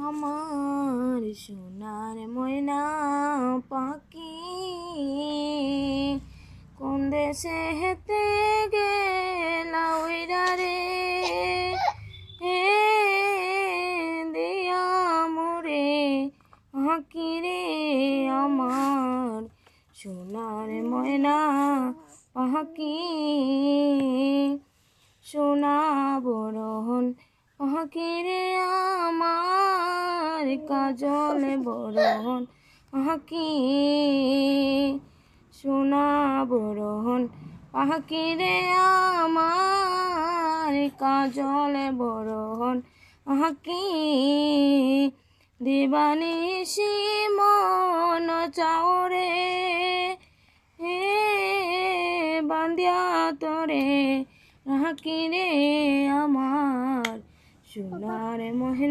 আমার সোনার ময়না পাখি কোন দেশে হেতে গেলা ওইরা রে হে দিয়া মোরে আঁকি রে আমার সোনার ময়না পাখি সোনা বরহন পাখি রে আমার কাজল বরহন পাখি সোনা বরহন পাখি রে আমার কাজল বরহন পাখি দিবানিশি মন চাওরে হে বান্দিয়া তোরে রাখি রে আমার সোনার মহিনা।